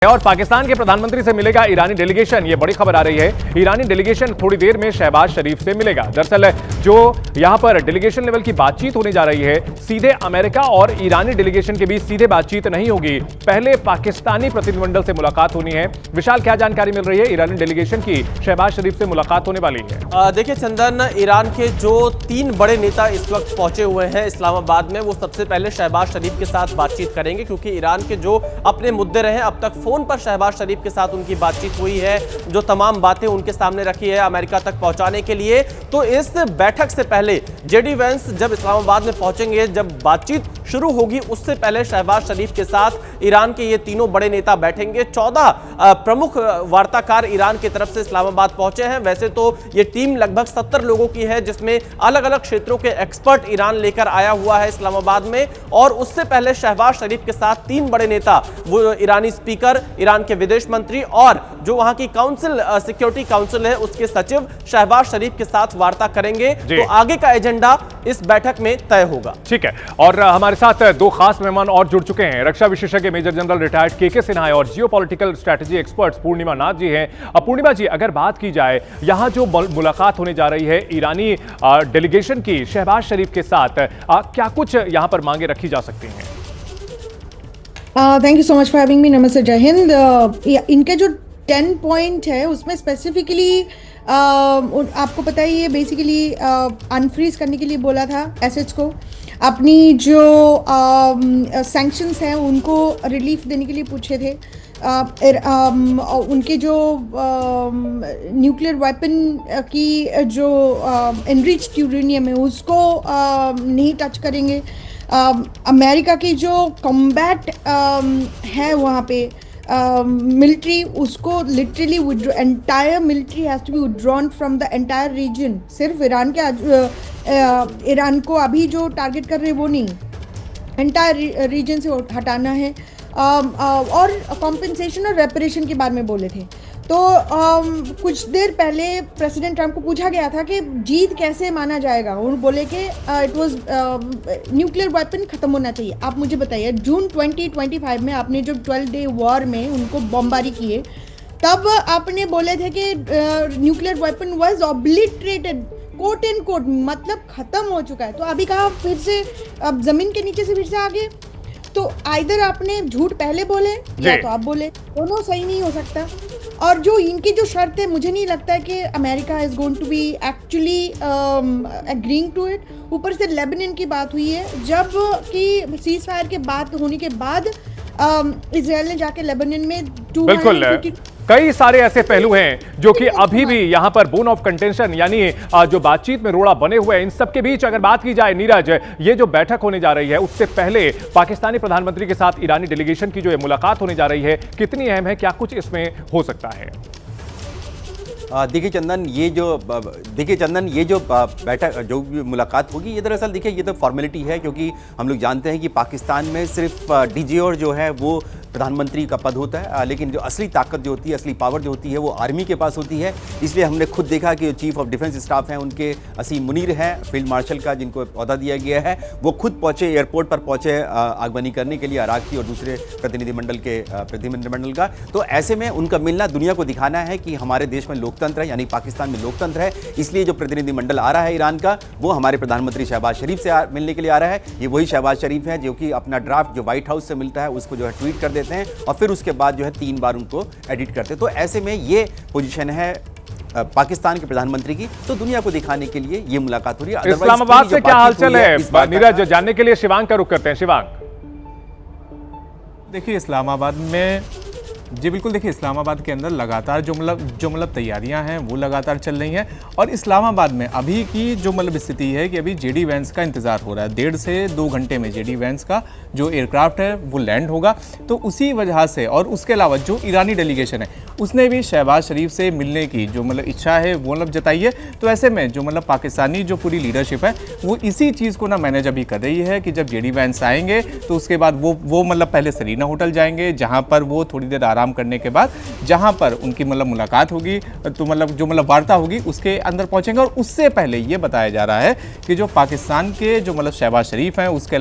और पाकिस्तान के प्रधानमंत्री से मिलेगा ईरानी डेलीगेशन। ये बड़ी खबर आ रही है। ईरानी डेलीगेशन थोड़ी देर में शहबाज शरीफ से मिलेगा। दरअसल जो यहां पर डेलीगेशन लेवल की बातचीत होने जा रही है, सीधे अमेरिका और ईरानी डेलीगेशन के बीच सीधे बातचीत नहीं होगी। पहले पाकिस्तानी प्रतिनिधिमंडल से मुलाकात होनी है। विशाल, क्या जानकारी मिल रही है? ईरानी डेलीगेशन की शहबाज शरीफ से मुलाकात होने वाली है। देखिए चंदन, ईरान के जो 3 बड़े नेता इस वक्त पहुंचे हुए हैं इस्लामाबाद में, वो सबसे पहले शहबाज शरीफ के साथ बातचीत करेंगे, क्योंकि ईरान के जो अपने मुद्दे रहे अब तक फोन पर शहबाज शरीफ के साथ उनकी बातचीत हुई है, जो तमाम बातें उनके सामने रखी है अमेरिका तक पहुंचाने के लिए। तो इस बैठक से पहले जेडी वेंस जब इस्लामाबाद में पहुंचेंगे, जब बातचीत शुरू होगी, उससे पहले शहबाज शरीफ के साथ ईरान के ये तीनों बड़े नेता बैठेंगे। 14 प्रमुख वार्ताकार ईरान की तरफ से इस्लामाबाद पहुंचे हैं। वैसे तो ये टीम लगभग 70 लोगों की है, जिसमें अलग अलग क्षेत्रों के एक्सपर्ट ईरान लेकर आया हुआ है इस्लामाबाद में। और उससे पहले शहबाज शरीफ के साथ 3 बड़े नेता, वो ईरानी स्पीकर, ईरान के विदेश मंत्री और जो वहां की काउंसिल, सिक्योरिटी काउंसिल है, उसके सचिव शहबाज शरीफ के साथ वार्ता करेंगे। तो आगे का एजेंडा इस बैठक में तय होगा। ठीक है, और हमारे साथ 2 खास मेहमान और जुड़ चुके हैं। रक्षा विशेषज्ञ मेजर जनरल रिटायर्ड के सिन्हा और जियोपॉलिटिकल स्ट्रेटजी एक्सपर्ट्स पूर्णिमा नाथ जी हैं। पूर्णिमा जी, अगर बात की जाए यहां जो मुलाकात होने जा रही है ईरानी डेलीगेशन की शहबाज शरीफ के साथ, क्या कुछ यहां पर मांगे रखी जा सकती हैं? Thank you so much for having me. नमस्ते, जय हिंद। इनके जो 10 पॉइंट है उसमें स्पेसिफिकली आपको पता ही है, बेसिकली अनफ्रीज करने के लिए बोला था एसेट्स को, अपनी जो सैंक्शंस हैं उनको रिलीफ देने के लिए पूछे थे, उनके जो न्यूक्लियर वेपन की जो एनरिच्ड यूरेनियम है उसको नहीं टच करेंगे। अमेरिका की जो कॉम्बैट है वहाँ पे मिलिट्री, उसको literally entire military has to be withdrawn from the entire region. सिर्फ ईरान के ईरान को अभी जो टारगेट कर रहे हैं वो नहीं, एंटायर रीजन से हटाना है। और कॉम्पेंसेशन और रेपरेशन के बारे में बोले थे। तो कुछ देर पहले प्रेसिडेंट ट्रंप को पूछा गया था कि जीत कैसे माना जाएगा। उन्होंने बोले कि इट वाज न्यूक्लियर वेपन ख़त्म होना चाहिए। आप मुझे बताइए, जून 2025 में आपने जब 12 डे वॉर में उनको बमबारी किए, तब आपने बोले थे कि nuclear weapon was obliterated, quote and quote, मतलब ख़त्म हो चुका है। तो अभी कहा फिर से, अब ज़मीन के नीचे से फिर से आ गए। तो आइदर आपने झूठ पहले बोले या तो आप बोले, दोनों सही नहीं हो सकता। और जो इनकी जो शर्त है, मुझे नहीं लगता है कि America is going to be actually agreeing to it. ऊपर से लेबनान की बात हुई है, जब कि सीज फायर के बात होने के बाद इजराइल ने जाके लेबनान में बिल्कुल कई सारे ऐसे पहलू हैं जो कि अभी भी यहां पर बोन ऑफ कंटेंशन, यानी जो बातचीत में रोड़ा बने हुए हैं। इन सब के बीच अगर बात की जाए नीरज, ये जो बैठक होने जा रही है उससे पहले पाकिस्तानी प्रधानमंत्री के साथ ईरानी डेलीगेशन की जो मुलाकात होने जा रही है, कितनी अहम है? क्या कुछ इसमें हो सकता है? देखिए चंदन, ये जो बैठक, जो मुलाकात होगी, ये दरअसल देखिए ये तो फॉर्मेलिटी है, क्योंकि हम लोग जानते हैं कि पाकिस्तान में सिर्फ डीजीओ जो है वो प्रधानमंत्री का पद होता है, लेकिन जो असली ताकत जो होती है, असली पावर जो होती है, वो आर्मी के पास होती है। इसलिए हमने खुद देखा कि चीफ ऑफ डिफेंस स्टाफ हैं उनके असीम मुनीर हैं, फील्ड मार्शल का जिनको पौधा दिया गया है, वो खुद पहुंचे, एयरपोर्ट पर पहुंचे आगवानी करने के लिए अराकी और दूसरे प्रतिनिधिमंडल का। तो ऐसे में उनका मिलना दुनिया को दिखाना है कि हमारे देश में लोकतंत्र है, यानी पाकिस्तान में लोकतंत्र है। इसलिए जो प्रतिनिधिमंडल आ रहा है ईरान का, वो हमारे प्रधानमंत्री शहबाज शरीफ से मिलने के लिए आ रहा है। ये वही शहबाज शरीफ है जो कि अपना ड्राफ्ट जो व्हाइट हाउस से मिलता है उसको जो है ट्वीट कर देते हैं और फिर उसके बाद जो है 3 बार उनको एडिट करते हैं। तो ऐसे में ये पोजीशन है पाकिस्तान के प्रधानमंत्री की, तो दुनिया को दिखाने के लिए ये मुलाकात हो रही है। इस्लामाबाद से क्या हालचाल है नीरज, जानने के लिए शिवांग का रुख करते हैं। शिवांग, देखिए इस्लामाबाद में, जी बिल्कुल, देखिए इस्लामाबाद के अंदर लगातार जो मतलब तैयारियां हैं वो लगातार चल रही हैं। और इस्लामाबाद में अभी की जो मतलब स्थिति है कि अभी जेडी वेंस का इंतज़ार हो रहा है। 1.5 से 2 घंटे में जेडी वेंस का जो एयरक्राफ्ट है वो लैंड होगा। तो उसी वजह से, और उसके अलावा जो ईरानी डेलीगेशन है उसने भी शहबाज शरीफ से मिलने की जो मतलब इच्छा है वो मतलब जताई है। तो ऐसे में जो मतलब पाकिस्तानी जो पूरी लीडरशिप है वो इसी चीज़ को ना मैनेज अभी कर रही है कि जब जेडी वैंस आएंगे तो उसके बाद वो मतलब पहले सरीना होटल जाएंगे, जहाँ पर वो थोड़ी देर आराम करने के बाद जहाँ पर उनकी मतलब मुलाकात होगी, तो मतलब जो मतलब वार्ता होगी उसके अंदर पहुँचेंगे। और उससे पहले ये बताया जा रहा है कि जो पाकिस्तान के जो मतलब शहबाज शरीफ हैं, उसके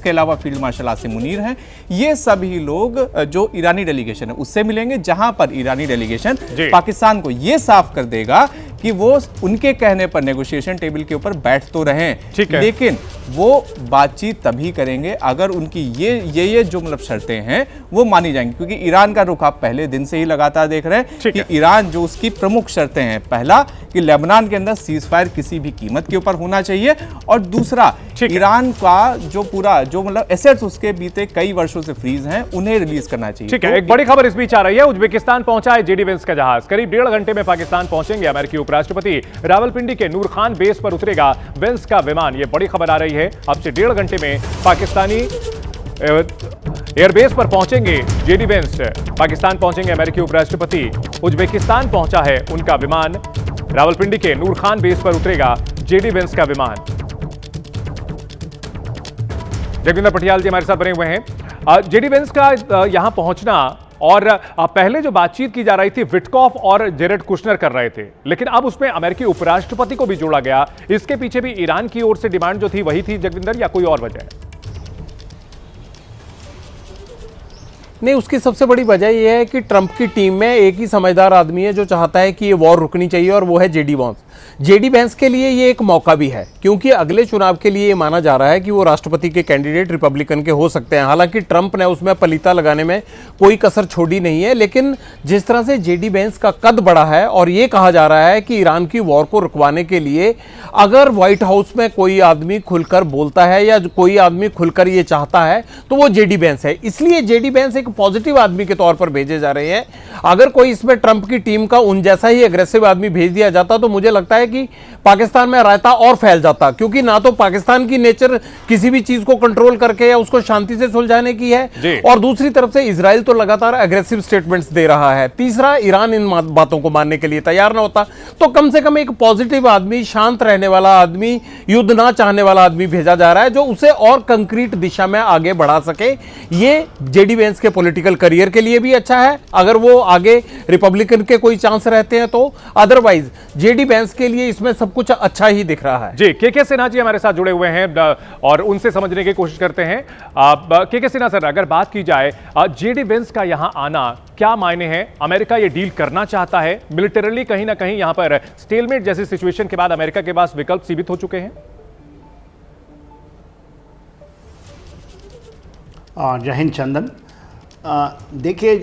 अलावा फील्ड मार्शल आसिम मुनीर हैं, ये सभी लोग जो ईरानी डेलीगेशन है उससे मिलेंगे, जहां पर ईरानी डेलीगेशन पाकिस्तान को ये साफ कर देगा कि वो उनके कहने पर नेगोशिएशन टेबल के ऊपर बैठ तो रहें, लेकिन वो बातचीत तभी करेंगे अगर उनकी ये जो मतलब शर्तें हैं वो मानी जाएंगी। क्योंकि ईरान का रुख आप पहले दिन से ही लगातार देख रहे हैं कि ईरान जो उसकी प्रमुख शर्तें हैं, पहला कि लेबनान के अंदर सीज फायर किसी भी कीमत के ऊपर होना चाहिए, और दूसरा ईरान का जो पूरा जो मतलब एसेट्स उसके बीते कई वर्षों से फ्रीज हैं उन्हें रिलीज करना चाहिए। ठीक है, एक बड़ी खबर इस बीच आ रही है। उज्बेकिस्तान पहुंचा है जेडी वेंस का जहाज। करीब 1.5 घंटे में पाकिस्तान पहुंचेंगे अमेरिकी उपराष्ट्रपति। रावलपिंडी के नूर खान बेस पर उतरेगा वेंस का विमान। यह बड़ी खबर आ रही है। अब से 1.5 घंटे में पाकिस्तानी एयरबेस पर पहुंचेंगे जेडी वेंस। पाकिस्तान पहुंचेंगे अमेरिकी उपराष्ट्रपति। उज्बेकिस्तान पहुंचा है उनका विमान। रावलपिंडी के नूर खान बेस पर उतरेगा जेडी वेंस का विमान। जगविंदर पटियाल जी हमारे साथ बने हुए हैं। जेडी वेंस का यहां पहुंचना और पहले जो बातचीत की जा रही थी विटकॉफ और जेरेड कुशनर कर रहे थे, लेकिन अब उसमें अमेरिकी उपराष्ट्रपति को भी जोड़ा गया। इसके पीछे भी ईरान की ओर से डिमांड जो थी वही थी जगविंदर, या कोई और वजह है? नहीं, उसकी सबसे बड़ी वजह यह है कि ट्रंप की टीम में एक ही समझदार आदमी है जो चाहता है कि ये वॉर रुकनी चाहिए, और वो है जेडी वैंस। जेडी वैंस के लिए ये एक मौका भी है, क्योंकि अगले चुनाव के लिए ये माना जा रहा है कि वो राष्ट्रपति के कैंडिडेट रिपब्लिकन के हो सकते हैं। हालांकि ट्रंप ने उसमें पलीता लगाने में कोई कसर छोड़ी नहीं है, लेकिन जिस तरह से जेडी वैंस का कद बढ़ा है और ये कहा जा रहा है कि ईरान की वॉर को रुकवाने के लिए अगर व्हाइट हाउस में कोई आदमी खुलकर बोलता है या कोई आदमी खुलकर ये चाहता है तो वो जेडी वैंस है। इसलिए जेडी वैंस एक पॉजिटिव आदमी के तौर पर भेजे जा रहे हैं। अगर कोई इसमें ट्रंप की टीम का उन जैसा ही एग्रेसिव आदमी भेज दिया जाता तो मुझे लगता है कि पाकिस्तान में रायता और फैल जाता, क्योंकि ना तो पाकिस्तान की नेचर किसी भी चीज को कंट्रोल करके या उसको शांति से सुलझाने की है, और दूसरी तरफ से इजराइल तो लगातार एग्रेसिव स्टेटमेंट्स दे रहा है। तीसरा, ईरान इन बातों को मानने के लिए तैयार ना होता। तो कम से कम एक पॉजिटिव आदमी, शांत रहने वाला आदमी, युद्ध ना चाहने वाला आदमी भेजा जा रहा है जो उसे और कंक्रीट दिशा में आगे बढ़ा सके। ये जेडी वैंस के पॉलिटिकल करियर के लिए भी अच्छा है अगर वो आगे रिपब्लिकन के कोई चांस रहते हैं तो। अदरवाइज जेडी वैंस के लिए इसमें सब कुछ अच्छा ही दिख रहा है। जी, के सिन्हा जी हमारे साथ जुड़े हुए हैं और उनसे समझने की कोशिश करते हैं। के सिन्हा सर, अगर बात की जाए जेडी वैंस का यहां आना क्या मायने हैं? अमेरिका ये डील करना चाहता है मिलिटरली, कहीं ना कहीं यहां पर स्टेलमेट जैसी सिचुएशन के बाद अमेरिका के पास विकल्प सीमित हो चुके हैं। जय हिंद चंदन। देखिए,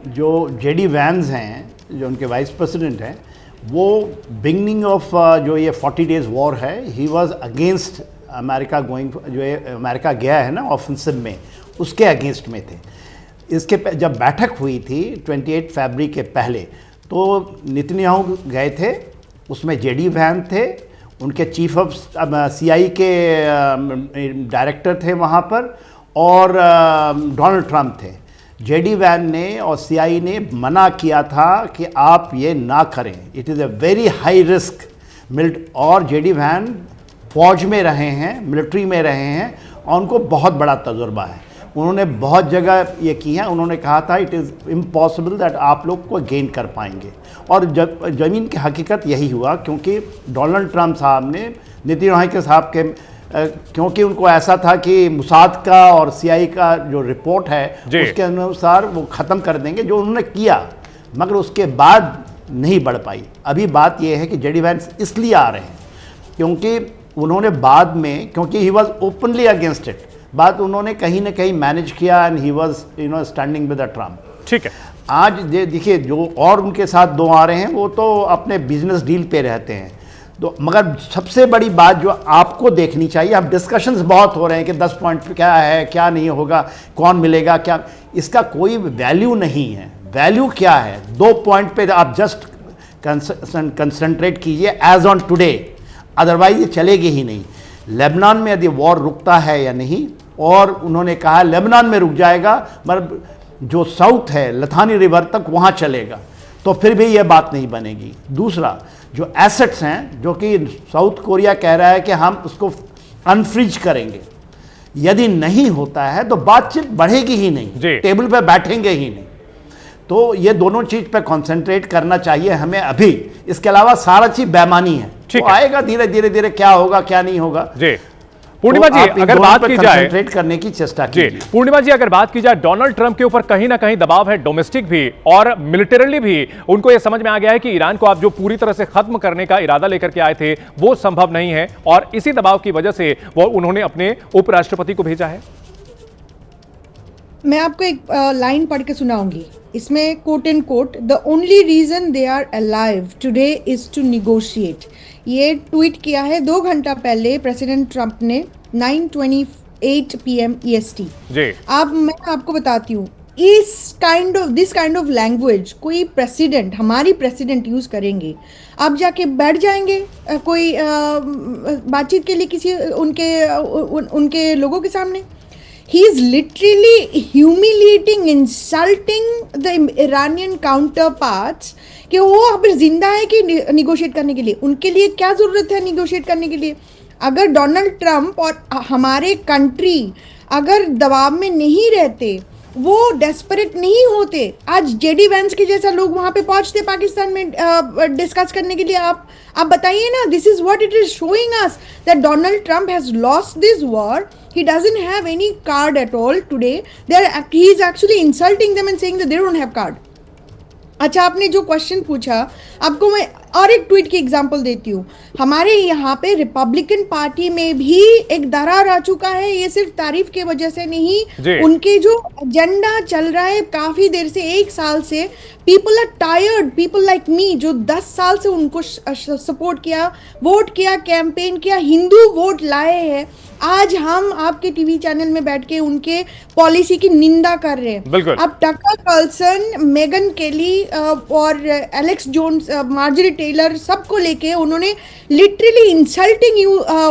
जो जेडी वैंस हैं, जो उनके वाइस प्रेसिडेंट हैं, वो बिगनिंग ऑफ जो ये 40 डेज वॉर है, he was against America going, जो अमेरिका गया है ना ऑफेंसिव में, उसके अगेंस्ट में थे। इसके जब बैठक हुई थी 28 फरवरी के पहले, तो नेतन्याहू गए थे, उसमें जेडी वैंस थे, उनके चीफ ऑफ सीआई के डायरेक्टर थे वहाँ पर, और डोनाल्ड ट्रंप थे। जेडी वैन ने और सीआई ने मना किया था कि आप ये ना करें, it is a very high risk. और जेडी वैन फौज में रहे हैं, मिलिट्री में रहे हैं, और उनको बहुत बड़ा तजुर्बा है। उन्होंने बहुत जगह ये की है, उन्होंने कहा था इट इज़ इम्पॉसिबल दैट आप लोग को गेन कर पाएंगे, और ज़मीन की हकीकत यही हुआ, क्योंकि डोनाल्ड ट्रंप साहब ने नेतन्याहू के साहब के क्योंकि उनको ऐसा था कि मुसाद का और सीआई का जो रिपोर्ट है उसके अनुसार वो ख़त्म कर देंगे, जो उन्होंने किया, मगर उसके बाद नहीं बढ़ पाई। अभी बात ये है कि जेडी वैंस इसलिए आ रहे हैं क्योंकि उन्होंने बाद में, क्योंकि he was openly against it, बात उन्होंने कहीं ना कहीं मैनेज किया, and he was standing with the Trump. ठीक है, आज देखिए जो और उनके साथ दो आ रहे हैं वो तो अपने बिजनेस डील पे रहते हैं। तो मगर सबसे बड़ी बात जो आपको देखनी चाहिए, अब डिस्कशंस बहुत हो रहे हैं कि 10 पॉइंट क्या है, क्या नहीं होगा, कौन मिलेगा, क्या, इसका कोई वैल्यू नहीं है। वैल्यू क्या है? 2 पॉइंट पे आप जस्ट कंसंट्रेट कीजिए एज ऑन टुडे, अदरवाइज ये चलेगी ही नहीं। लेबनान में यदि वॉर रुकता है या नहीं, और उन्होंने कहा लेबनान में रुक जाएगा, मगर जो साउथ है लथानी रिवर तक वहाँ चलेगा, तो फिर भी ये बात नहीं बनेगी। दूसरा, जो एसेट्स हैं जो कि साउथ कोरिया कह रहा है कि हम उसको अनफ्रीज करेंगे, यदि नहीं होता है तो बातचीत बढ़ेगी ही नहीं, टेबल पे बैठेंगे ही नहीं। तो ये दोनों चीज पे कंसंट्रेट करना चाहिए हमें अभी, इसके अलावा सारा चीज बेमानी है, तो आएगा धीरे धीरे क्या होगा क्या नहीं होगा। जी पूर्णिमा जी, अगर बात की जाए कंसंट्रेट करने की चेष्टा कीजिए। पूर्णिमा जी, अगर बात की जाए डोनाल्ड ट्रंप के ऊपर कहीं ना कहीं दबाव है, डोमेस्टिक भी और मिलिटरली भी। उनको यह समझ में आ गया है कि ईरान को आप जो पूरी तरह से खत्म करने का इरादा लेकर के आए थे वो संभव नहीं है, और इसी दबाव की वजह से वो उन्होंने अपने उपराष्ट्रपति को भेजा है। मैं आपको एक लाइन पढ़ के सुनाऊंगी, इसमें quote and quote, the only reason they are alive today is to negotiate. ये ट्वीट किया है 2 घंटा पहले प्रेसिडेंट ट्रंप ने 9:28 PM EST। जी अब मैं आपको बताती हूँ, दिस काइंड ऑफ लैंग्वेज कोई प्रेसिडेंट, हमारी प्रेसिडेंट यूज करेंगे, आप जाके बैठ जाएंगे कोई बातचीत के लिए किसी उनके लोगों के सामने। He is literally humiliating, insulting the Iranian counterparts कि वो अब जिंदा है कि निगोशिएट करने के लिए, उनके लिए क्या ज़रूरत है निगोशिएट करने के लिए। अगर डोनाल्ड ट्रंप और हमारे कंट्री अगर दबाव में नहीं रहते, वो डेस्परेट नहीं होते, आज जेडी वेंस के जैसा लोग वहाँ पे पहुँचते पाकिस्तान में डिस्कस करने के लिए। आप बताइए ना, this is what it is showing us that Donald Trump has lost this war. He doesn't have any card at all today. He is actually insulting them and saying that they don't have card. अच्छा, आपने जो question पूछा, आपको मैं और एक tweet की example देती हूँ। हमारे यहाँ पे रिपब्लिकन पार्टी में भी एक दरार आ चुका है, ये सिर्फ तारीफ के वजह से नहीं, उनके जो एजेंडा चल रहा है काफ़ी देर से, 1 साल से, people are tired, people like me जो 10 साल से उनको सपोर्ट किया, वोट किया, कैंपेन किया, हिंदू वोट लाए हैं। आज हम आपके टीवी चैनल में बैठ के उनके पॉलिसी की निंदा कर रहे हैं। अब टकर कार्लसन, मेगन केली और एलेक्स जोन्स, मार्जरी टेलर, सबको लेके उन्होंने लिटरली इंसल्टिंग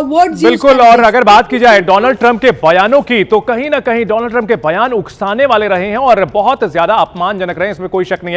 वर्ड्स। बिल्कुल, और अगर बात की जाए डोनाल्ड ट्रंप के बयानों की, तो कहीं ना कहीं डोनाल्ड ट्रंप के बयान उकसाने वाले रहे हैं और बहुत ज्यादा अपमानजनक रहे, इसमें कोई शक नहीं है।